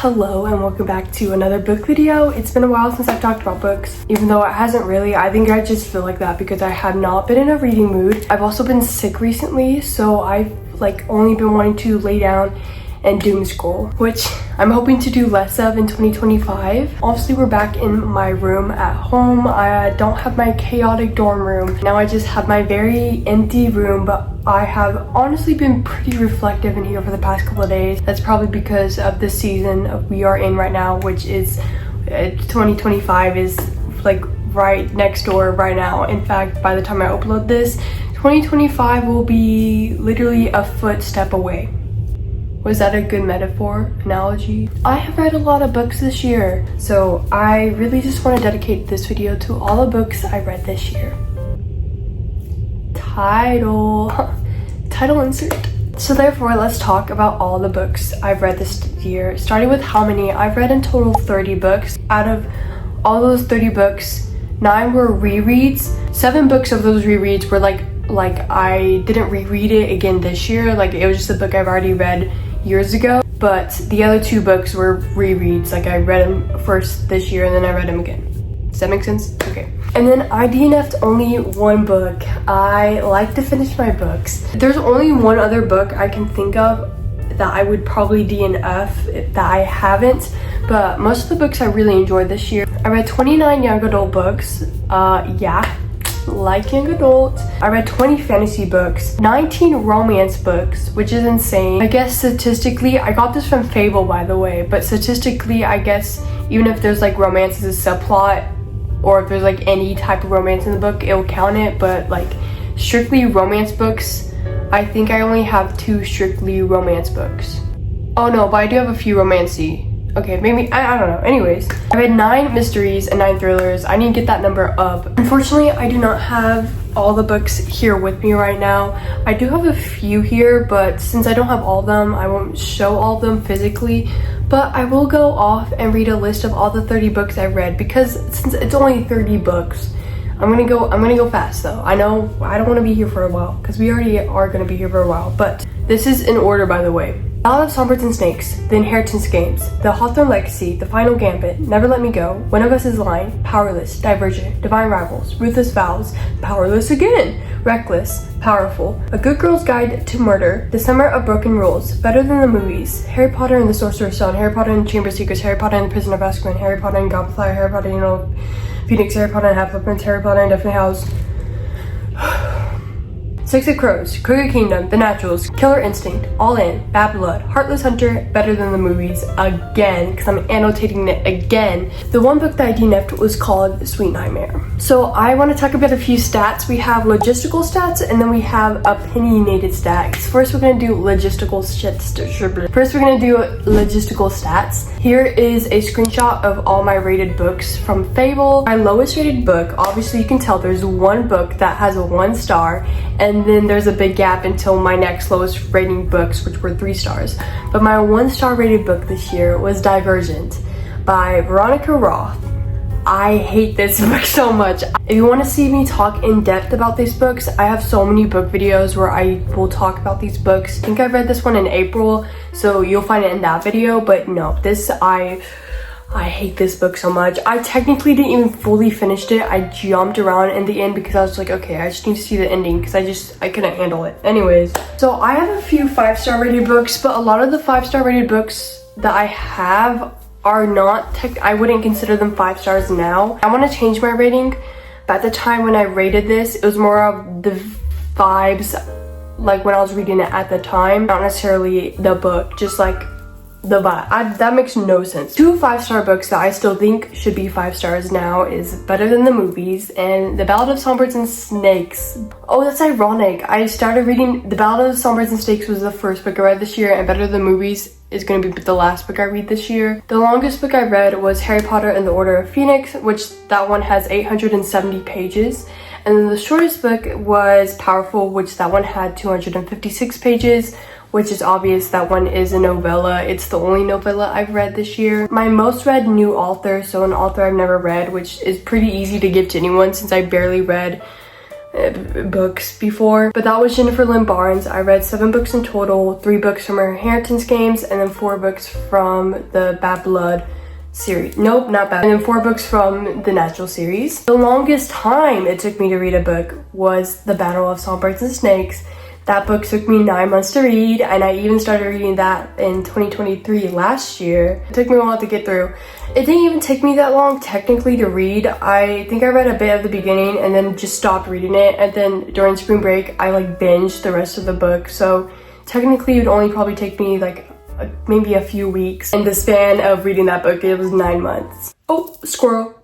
Hello and welcome back to another book video. It's been a while since I've talked about books, even though it hasn't really. I think I just feel like that because I have not been in a reading mood. I've also been sick recently, so I've only been wanting to lay down and doom scroll, which I'm hoping to do less of in 2025. Obviously, we're back in my room at home. I don't have my chaotic dorm room. Now I just have my very empty room, but I have honestly been pretty reflective in here for the past couple of days. That's probably because of the season we are in right now, which is 2025 is right next door right now. In fact, by the time I upload this, 2025 will be literally a footstep away. Was that a good metaphor, analogy? I have read a lot of books this year, so I really just want to dedicate this video to all the books I read this year. Title insert. So therefore, let's talk about all the books I've read this year, starting with how many. I've read in total 30 books. Out of all those 30 books, 9 were rereads. 7 books of those rereads were like I didn't reread it again this year. It was just a book I've already read years ago, but the other 2 books were rereads. I read them first this year and then I read them again. Does that make sense? Okay. And then I DNF'd only 1 book. I like to finish my books. There's only one other book I can think of that I would probably DNF that I haven't, but most of the books I really enjoyed this year. I read 29 young adult books. Like young adult. I read 20 fantasy books, 19 romance books, which is insane. I guess statistically, I got this from Fable by the way, but statistically I guess even if there's romance as a subplot, or if there's any type of romance in the book, it'll count it. But strictly romance books, I think I only have 2 strictly romance books. Oh no, but I do have a few romancy. Okay, maybe, I don't know. Anyways, I read 9 mysteries and 9 thrillers. I need to get that number up. Unfortunately, I do not have all the books here with me right now. I do have a few here, but since I don't have all of them, I won't show all of them physically. But I will go off and read a list of all the 30 books I read, because since it's only 30 books, I'm gonna go fast though. I know I don't want to be here for a while, because we already are gonna be here for a while, but this is in order, by the way. Ballad of Songbirds and Snakes, The Inheritance Games, The Hawthorne Legacy, The Final Gambit, Never Let Me Go, One of Us is Lying, Powerless, Divergent, Divine Rivals, Ruthless Vows, Powerless Again, Reckless, Powerful, A Good Girl's Guide to Murder, The Summer of Broken Rules, Better Than the Movies, Harry Potter and the Sorcerer's Stone, Harry Potter and the Chamber of Secrets, Harry Potter and the Prison of Azkaban, Harry Potter and Goblet of Fire, Harry Potter and Phoenix, Harry Potter and Half-Blood Prince, Harry Potter and Deathly Hallows, Six of Crows, Crooked Kingdom, The Naturals, Killer Instinct, All In, Bad Blood, Heartless Hunter, Better Than the Movies, again, because I'm annotating it again. The one book that I DNF'd was called Sweet Nightmare. So I want to talk about a few stats. We have logistical stats and then we have opinionated stats. First, we're going to do logistical stats. Here is a screenshot of all my rated books from Fable. My lowest rated book, obviously you can tell there's one book that has a 1 star, and then there's a big gap until my next lowest rating books, which were 3 stars. But my 1-star rated book this year was Divergent by Veronica Roth. I hate this book so much. If you want to see me talk in depth about these books, I have so many book videos where I will talk about these books. I think I read this one in April, so you'll find it in that video. But no, I hate this book so much. I technically didn't even fully finish it. I jumped around in the end because I was like, okay, I just need to see the ending because I couldn't handle it. Anyways, so I have a few 5-star rated books, but a lot of the 5-star rated books that I have are not I wouldn't consider them 5 stars now. I want to change my rating, but at the time when I rated this, it was more of the vibes, when I was reading it at the time, not necessarily the book, just the vibe. That makes no sense. 2 5-star books that I still think should be 5 stars now is Better Than the Movies and The Ballad of Songbirds and Snakes. Oh, that's ironic. I started reading The Ballad of Songbirds and Snakes was the first book I read this year, and Better Than the Movies is going to be the last book I read this year. The longest book I read was Harry Potter and the Order of Phoenix, which that one has 870 pages. And then the shortest book was Powerful, which that one had 256 pages. Which is obvious, that one is a novella. It's the only novella I've read this year. My most read new author, so an author I've never read, which is pretty easy to give to anyone since I barely read books before, but that was Jennifer Lynn Barnes. I read 7 books in total, 3 books from her Inheritance Games, and then 4 books from the Bad Blood series. Nope, not bad. And then 4 books from the Natural series. The longest time it took me to read a book was The Battle of Songbirds and Snakes. That book took me 9 months to read, and I even started reading that in 2023 last year. It took me a while to get through. It didn't even take me that long technically to read. I think I read a bit of the beginning and then just stopped reading it, and then during spring break I like binged the rest of the book. So technically it would only probably take me like maybe a few weeks. In the span of reading that book, it was 9 months. Oh, squirrel.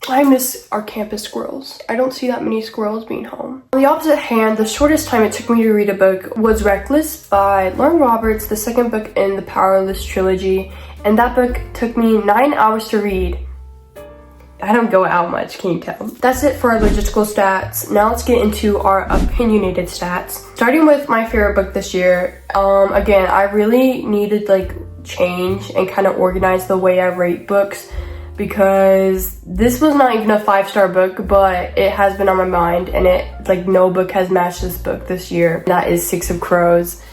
I miss our campus squirrels. I don't see that many squirrels being home. On the opposite hand, the shortest time it took me to read a book was Reckless by Lauren Roberts, the second book in the Powerless trilogy. And that book took me 9 hours to read. I don't go out much, can you tell? That's it for our logistical stats. Now let's get into our opinionated stats. Starting with my favorite book this year. Again, I really needed like change and kind of organize the way I rate books, because this was not even a 5-star book, but it has been on my mind, and it like no book has matched this book this year. That is Six of Crows.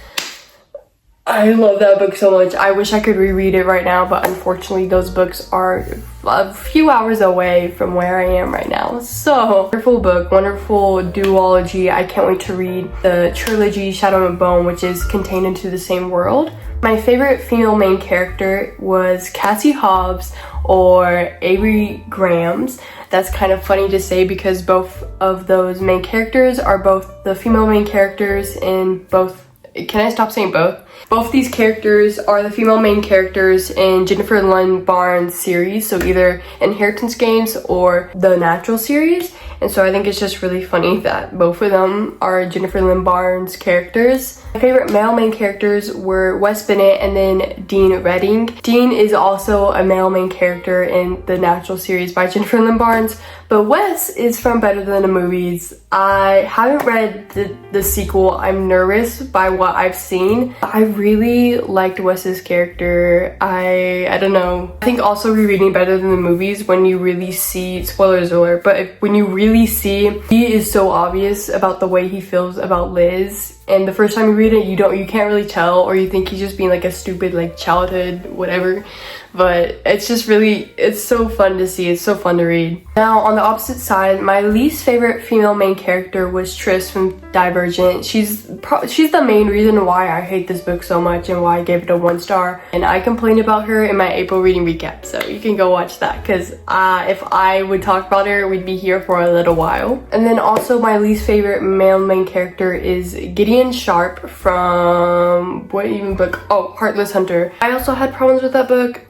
I love that book so much. I wish I could reread it right now, but unfortunately those books are a few hours away from where I am right now. So, wonderful book, wonderful duology. I can't wait to read the trilogy Shadow and Bone, which is contained into the same world. My favorite female main character was Cassie Hobbs or Avery Grahams. That's kind of funny to say because both of those main characters are both the female main characters in both. Can I stop saying both? Both these characters are the female main characters in Jennifer Lynn Barnes series, so either Inheritance Games or the Natural series. And so I think it's just really funny that both of them are Jennifer Lynn Barnes characters. My favorite male main characters were Wes Bennett and then Dean Redding. Dean is also a male main character in the Natural series by Jennifer Lynn Barnes, but Wes is from Better Than the Movies. I haven't read the sequel. I'm nervous by what I've seen. I really liked Wes's character. I don't know. I think also rereading Better Than the Movies, when you really see, spoilers alert, but when you really see, he is so obvious about the way he feels about Liz. And the first time you read it, you can't really tell, or you think he's just being like a stupid like childhood whatever. But it's just really, it's so fun to see. It's so fun to read. Now on the opposite side, my least favorite female main character was Tris from Divergent. She's the main reason why I hate this book so much and why I gave it a 1-star. And I complained about her in my April reading recap, so you can go watch that, because if I would talk about her, we'd be here for a little while. And then also my least favorite male main character is Gideon Sharp from, what even book? Oh, Heartless Hunter. I also had problems with that book.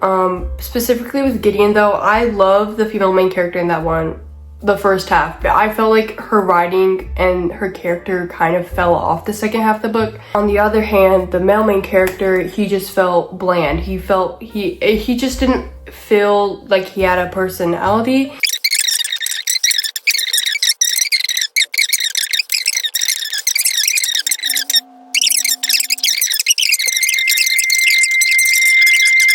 Specifically with Gideon though, I love the female main character in that one, the first half, but I felt like her writing and her character kind of fell off the second half of the book. On the other hand, the male main character, he just felt bland. He just didn't feel like he had a personality.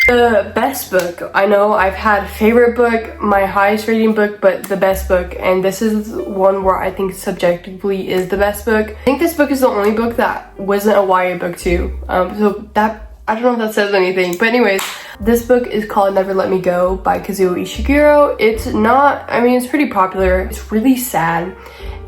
The best book, I know I've had favorite book, my highest rating book, but the best book, and this is one where I think subjectively is the best book. I think this book is the only book that wasn't a YA book too, so that, I don't know if that says anything, but anyways, this book is called Never Let Me Go by Kazuo Ishiguro. It's not, I mean, it's pretty popular. It's really sad,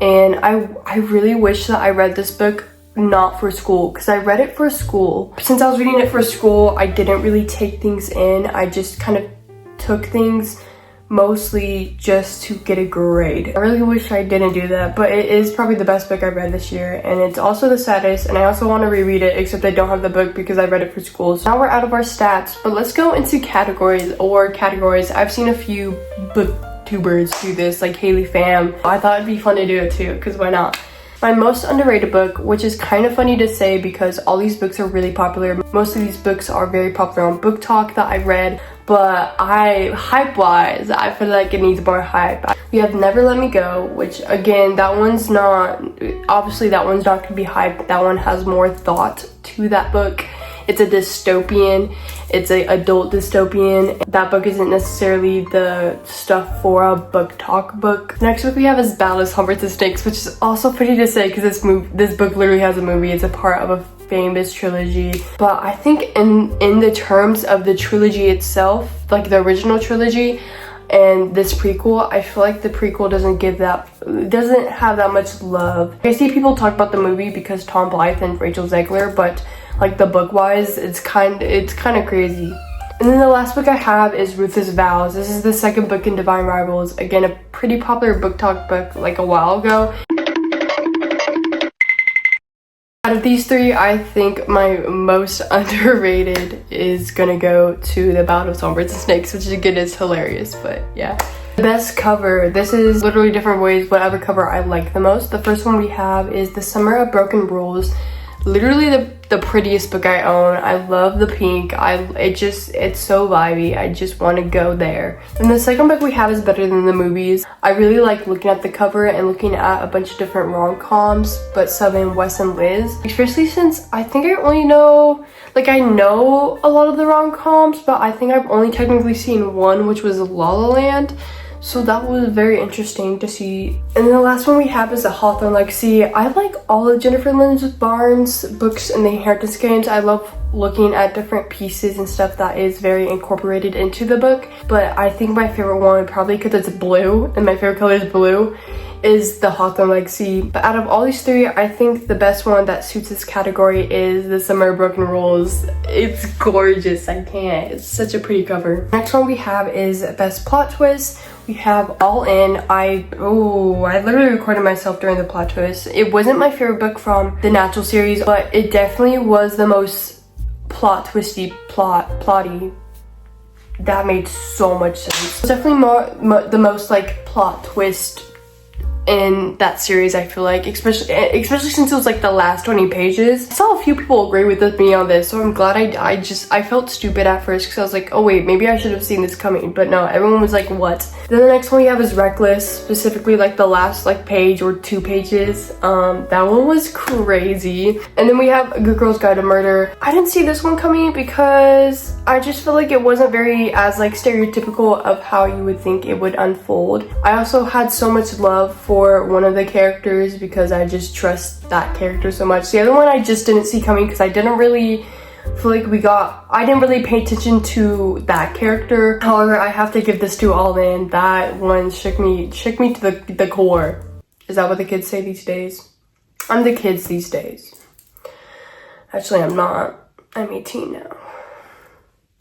and I really wish that I read this book not for school, because I read it for school. Since I was reading it for school, I didn't really take things in. I just kind of took things mostly just to get a grade. I really wish I didn't do that, but it is probably the best book I've read this year, and it's also the saddest, and I also want to reread it, except I don't have the book because I read it for school. So now we're out of our stats, but let's go into categories. I've seen a few booktubers do this, like Haley Pham. I thought it'd be fun to do it too, because why not? My most underrated book, which is kind of funny to say because all these books are really popular. Most of these books are very popular on Book Talk that I read, but hype-wise, I feel like it needs more hype. We have Never Let Me Go, which again, that one's not, obviously that one's not gonna be hype. That one has more thought to that book. It's a dystopian. It's a adult dystopian. That book isn't necessarily the stuff for a book talk book. Next book we have is Battle of Humberts and Snakes, which is also pretty to say because this book literally has a movie. It's a part of a famous trilogy. But I think in the terms of the trilogy itself, like the original trilogy and this prequel, I feel like the prequel doesn't have that much love. I see people talk about the movie because Tom Blythe and Rachel Zegler, but like the book wise, it's kind of crazy. And then the last book I have is Ruthless Vows. This is the second book in Divine Rivals. Again, a pretty popular book talk book like a while ago. Out of these three, I think my most underrated is gonna go to the Battle of Humberts and Snakes, which again is hilarious, but yeah. The best cover, this is literally different ways, whatever cover I like the most. The first one we have is The Summer of Broken Rules. Literally the prettiest book I own. I love the pink. It's so vibey. I just want to go there. And the second book we have is Better Than the Movies. I really like looking at the cover and looking at a bunch of different rom-coms, but subbing Wes and Liz. Especially since I think I only know, like I know a lot of the rom-coms, but I think I've only technically seen one, which was La La Land. So that was very interesting to see. And then the last one we have is The Hawthorne Legacy. I like all of Jennifer Lynn Barnes' books and the Inheritance Games. I love looking at different pieces and stuff that is very incorporated into the book. But I think my favorite one, probably because it's blue and my favorite color is blue, is The Hawthorne Legacy. But out of all these three, I think the best one that suits this category is The Summer of Broken Rules. It's gorgeous. I can't. It's such a pretty cover. Next one we have is Best Plot Twist. We have All In. I literally recorded myself during the plot twist. It wasn't my favorite book from the Natural series, but it definitely was the most plotty. That made so much sense. It's definitely the most like plot twist in that series, I feel like, especially since it was like the last 20 pages. I saw a few people agree with me on this, so I'm glad I felt stupid at first because I was like, oh wait, maybe I should have seen this coming, but no, everyone was like, what? Then the next one we have is Reckless, specifically like the last like page or 2 pages. That one was crazy. And then we have A Good Girl's Guide to Murder. I didn't see this one coming because I just feel like it wasn't very as like stereotypical of how you would think it would unfold. I also had so much love for one of the characters because I just trust that character so much. The other one I just didn't see coming because I didn't really feel like I didn't really pay attention to that character. However, I have to give this to All In. That one shook me to the core. Is that what the kids say these days? I'm the kids these days. Actually, I'm not. I'm 18 now.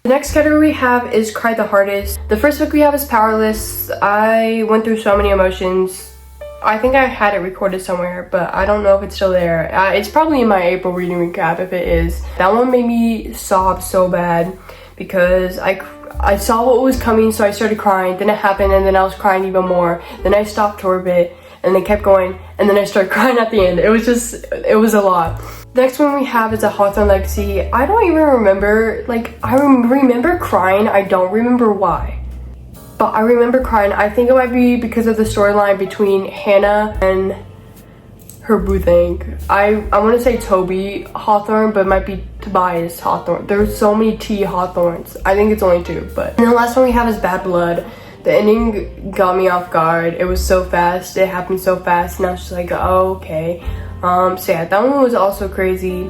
The next category we have is Cry the Hardest. The first book we have is Powerless. I went through so many emotions. I think I had it recorded somewhere, but I don't know if it's still there. It's probably in my April reading recap if it is. That one made me sob so bad because I saw what was coming, so I started crying. Then it happened, and then I was crying even more. Then I stopped for a bit, and then kept going, and then I started crying at the end. It was a lot. The next one we have is A Hawthorne Legacy. I don't even remember, like, I remember crying. I don't remember why. But I remember crying. I think it might be because of the storyline between Hannah and her boo thing. I want to say Toby Hawthorne, but it might be Tobias Hawthorne. There's so many T Hawthorns. I think it's only 2, but. And the last one we have is Bad Blood. The ending got me off guard. It was so fast. It happened so fast, and I was just like, oh, okay. So yeah, that one was also crazy.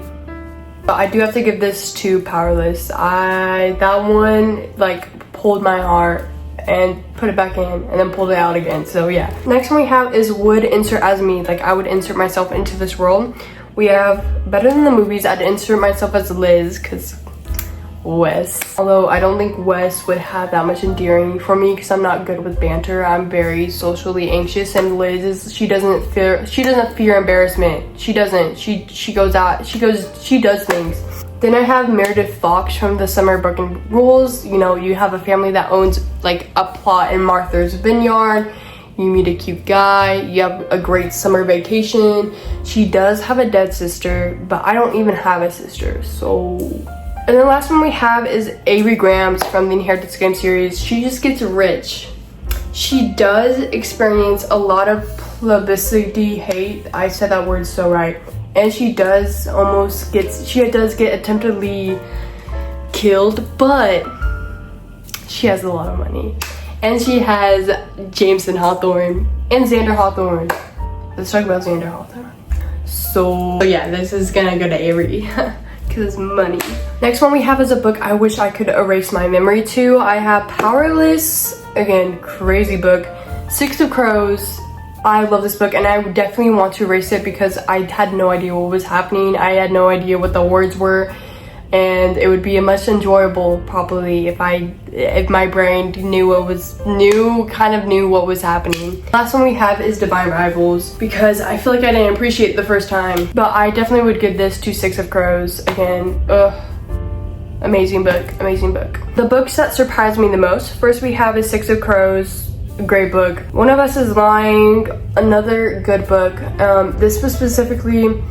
But I do have to give this to Powerless. That one like pulled my heart and put it back in and then pulled it out again. So yeah. Next one we have is Would Insert As Me. Like I would insert myself into this world. We have Better Than the Movies. I'd insert myself as Liz because Wes. Although I don't think Wes would have that much endearing for me because I'm not good with banter. I'm very socially anxious, and Liz is, she doesn't fear embarrassment. She doesn't. She goes out. She does things. Then I have Meredith Fox from The Summer of Broken Rules. You know, you have a family that owns like a plot in Martha's Vineyard. You meet a cute guy. You have a great summer vacation. She does have a dead sister, but I don't even have a sister, so. And the last one we have is Avery Grams from the Inheritance Game series. She just gets rich. She does experience a lot of publicity hate. I said that word so right. and she does get attemptedly killed, but she has a lot of money. And she has Jameson Hawthorne and Xander Hawthorne. Let's talk about Xander Hawthorne. So yeah, this is gonna go to Avery because money. Next one we have is a book I wish I could erase my memory to. I have Powerless, again, crazy book. Six of Crows. I love this book, and I definitely want to erase it because I had no idea what was happening. I had no idea what the words were. And it would be a much enjoyable probably if my brain knew what was knew what was happening. Last one we have is Divine Rivals because I feel like I didn't appreciate it the first time, but I definitely would give this to Six of Crows. Again, amazing book, amazing book. The books that surprised me the most, first we have is Six of Crows, great book. One of Us is Lying, another good book. This was specifically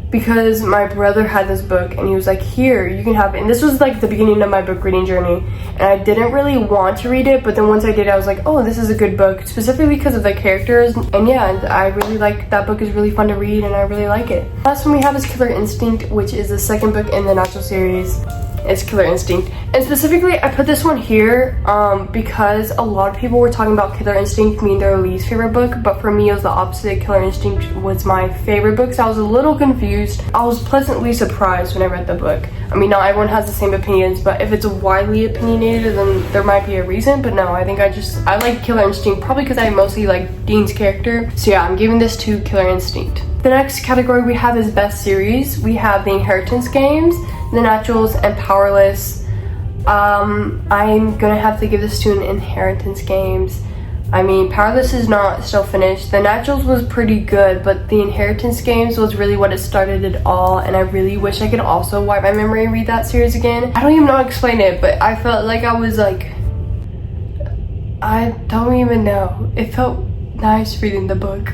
because my brother had this book and he was like, here, you can have it. And this was like the beginning of my book reading journey, and I didn't really want to read it, but then once I did, I was like, oh, this is a good book, specifically because of the characters. And yeah, I really like that book. Is really fun to read and I really like it. Last one we have is Killer Instinct, which is the second book in the Natural series. It's Killer Instinct, and specifically I put this one here because a lot of people were talking about Killer Instinct being their least favorite book, but for me it was the opposite. Killer Instinct was my favorite book, so I was a little confused. I was pleasantly surprised when I read the book. I mean, not everyone has the same opinions, but if it's widely opinionated, then there might be a reason. But no, I think I like Killer Instinct probably because I mostly like Dean's character. So yeah, I'm giving this to Killer Instinct. The next category we have is Best Series. We have The Inheritance Games, The Naturals, and Powerless. I'm gonna have to give this to an Inheritance Games. I mean, Powerless is not still finished. The Naturals was pretty good, but The Inheritance Games was really what it started it all, and I really wish I could also wipe my memory and read that series again. I don't even know how to explain it, but I felt like I was like, I don't even know. It felt nice reading the book.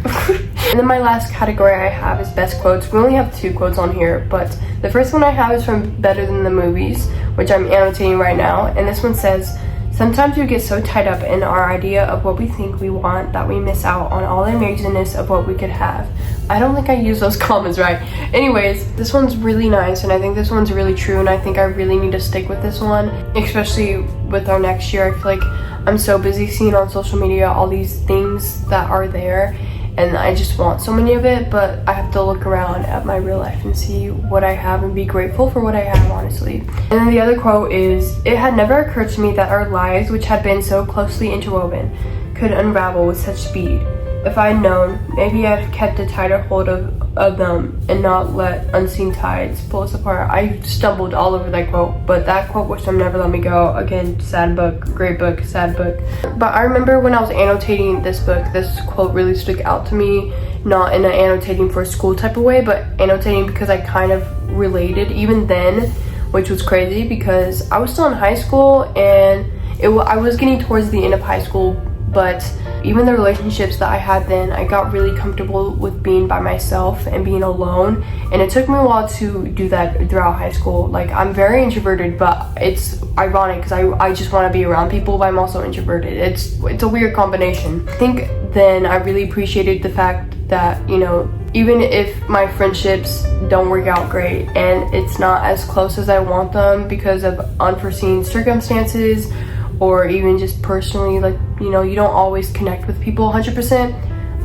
And then my last category I have is Best Quotes. We only have 2 quotes on here, but the first one I have is from Better Than the Movies, which I'm annotating right now, and this one says, sometimes we get so tied up in our idea of what we think we want that we miss out on all the amazingness of what we could have. I don't think I used those commas right. Anyways, this one's really nice, and I think this one's really true, and I think I really need to stick with this one, especially with our next year. I feel like I'm so busy seeing on social media all these things that are there, and I just want so many of it, but I have to look around at my real life and see what I have and be grateful for what I have, honestly. And then the other quote is, it had never occurred to me that our lives, which had been so closely interwoven, could unravel with such speed. If I had known, maybe I'd have kept a tighter hold of them and not let unseen tides pull us apart. I stumbled all over that quote, but that quote wish them never let me go. Again, sad book, great book, sad book. But I remember when I was annotating this book, this quote really stuck out to me, not in an annotating for school type of way, but annotating because I kind of related even then, which was crazy because I was still in high school and I was getting towards the end of high school, but even the relationships that I had then, I got really comfortable with being by myself and being alone, and it took me a while to do that throughout high school. Like, I'm very introverted, but it's ironic because I just want to be around people, but I'm also introverted. It's a weird combination. I think then I really appreciated the fact that, you know, even if my friendships don't work out great and it's not as close as I want them because of unforeseen circumstances, or even just personally, like, you know, you don't always connect with people 100%.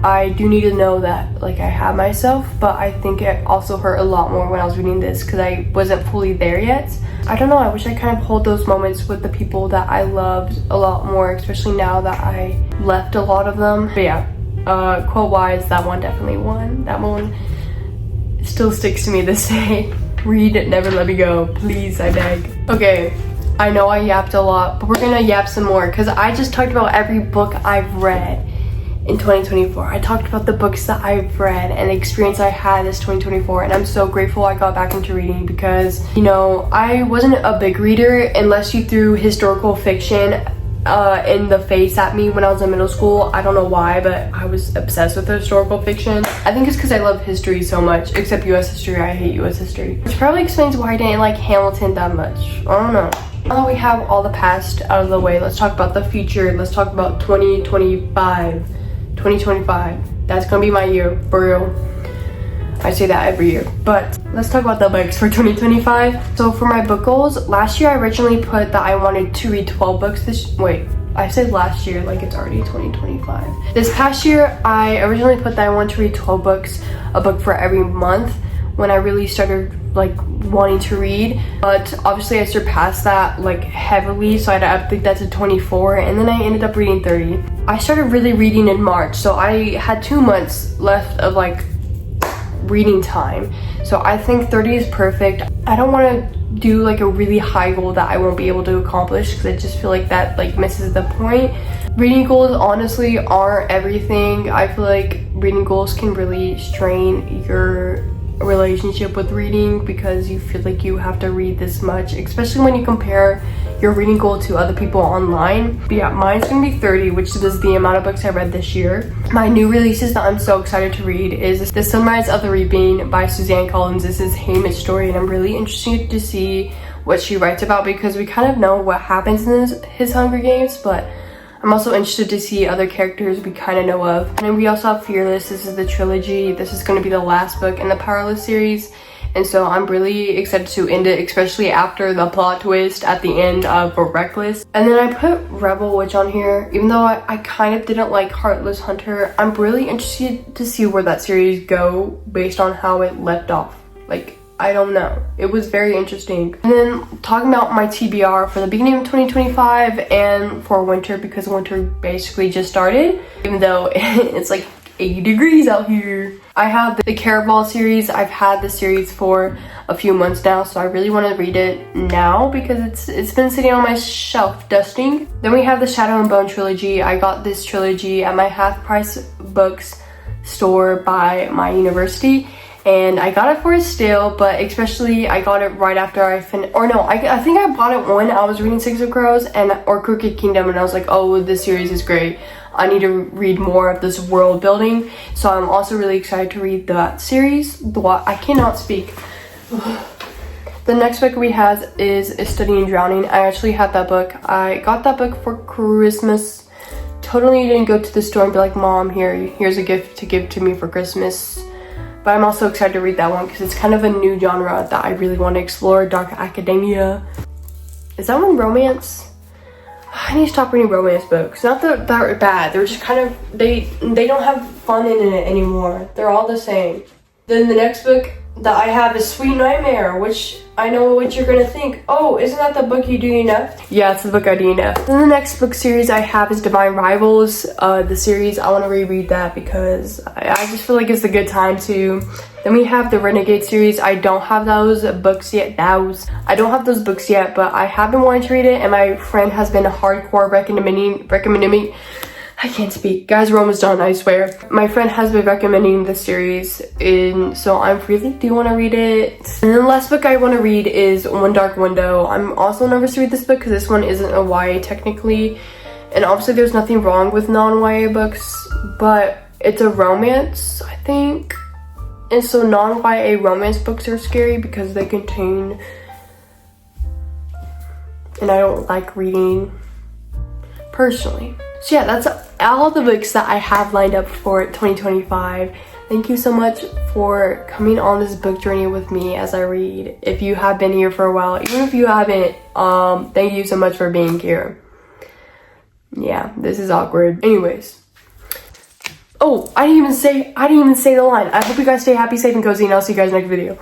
I do need to know that, like, I have myself, but I think it also hurt a lot more when I was reading this because I wasn't fully there yet. I don't know, I wish I kind of hold those moments with the people that I loved a lot more, especially now that I left a lot of them. But yeah, quote-wise, that one definitely won. That one still sticks to me this day. Read it, never let me go, please, I beg. Okay. I know I yapped a lot, but we're gonna yap some more because I just talked about every book I've read in 2024. I talked about the books that I've read and the experience I had this 2024, and I'm so grateful I got back into reading because, you know, I wasn't a big reader unless you threw historical fiction in the face at me when I was in middle school. I don't know why, but I was obsessed with historical fiction. I think it's because I love history so much, except US history. I hate US history, which probably explains why I didn't like Hamilton that much. I don't know. Now that we have all the past out of the way, let's talk about the future. Let's talk about 2025. That's gonna be my year, for real. I say that every year. But let's talk about the books for 2025. So for my book goals, last year I originally put that I wanted to read 12 books I said last year like it's already 2025. This past year, I originally put that I wanted to read 12 books, a book for every month, when I really started like wanting to read. But obviously I surpassed that like heavily, so I had to update that to 24, and then I ended up reading 30. I started really reading in March, so I had 2 months left of like reading time. So I think 30 is perfect. I don't want to do like a really high goal that I won't be able to accomplish, because I just feel like that like misses the point. Reading goals honestly aren't everything. I feel like reading goals can really strain your relationship with reading, because you feel like you have to read this much, especially when you compare your reading goal to other people online. But yeah, mine's gonna be 30, which is the amount of books I read this year. My new releases that I'm so excited to read is The Sunrise of the Reaping by Suzanne Collins. This is Haymit's story, and I'm really interested to see what she writes about, because we kind of know what happens in his Hunger Games, but I'm also interested to see other characters we kind of know of. And then we also have Fearless. This is the trilogy. This is going to be the last book in the Powerless series, and so I'm really excited to end it, especially after the plot twist at the end of Reckless. And then I put Rebel Witch on here, even though I kind of didn't like Heartless Hunter. I'm really interested to see where that series go based on how it left off. Like, I don't know. It was very interesting. And then talking about my TBR for the beginning of 2025 and for winter, because winter basically just started, even though it's like 80 degrees out here. I have the Caraval series. I've had the series for a few months now, so I really want to read it now because it's been sitting on my shelf dusting. Then we have the Shadow and Bone trilogy. I got this trilogy at my half price books store by my university, and I got it for a steal, but especially I got it right after I finished, or no, I think I bought it when I was reading Six of Crows or Crooked Kingdom, and I was like, oh, this series is great. I need to read more of this world building. So I'm also really excited to read that series. I cannot speak. The next book we have is Studying Drowning. I actually had that book. I got that book for Christmas. Totally didn't go to the store and be like, Mom, here's a gift to give to me for Christmas. But I'm also excited to read that one because it's kind of a new genre that I really want to explore. Dark Academia. Is that one romance? I need to stop reading romance books. Not that they're bad. They're just kind of, they don't have fun in it anymore. They're all the same. Then the next book that I have is Sweet Nightmare, which I know what you're gonna think. Oh, isn't that the book You Do Enough? Yeah, it's the book I Do Enough. Then the next book series I have is Divine Rivals. The series, I want to reread that because I just feel like it's a good time to. Then we have the Renegade series. I don't have those books yet. I don't have those books yet, but I have been wanting to read it, and my friend has been hardcore recommending me. I can't speak. Guys, we're almost done, I swear. My friend has been recommending this series, and so I really do want to read it. And then the last book I want to read is One Dark Window. I'm also nervous to read this book because this one isn't a YA technically, and obviously there's nothing wrong with non-YA books, but it's a romance, I think. And so non-YA romance books are scary because they contain, and I don't like reading personally. So yeah, that's all the books that I have lined up for 2025. Thank you so much for coming on this book journey with me as I read. If you have been here for a while, even if you haven't, thank you so much for being here. Yeah, this is awkward. Anyways. Oh, I didn't even say the line. I hope you guys stay happy, safe, and cozy, and I'll see you guys next video.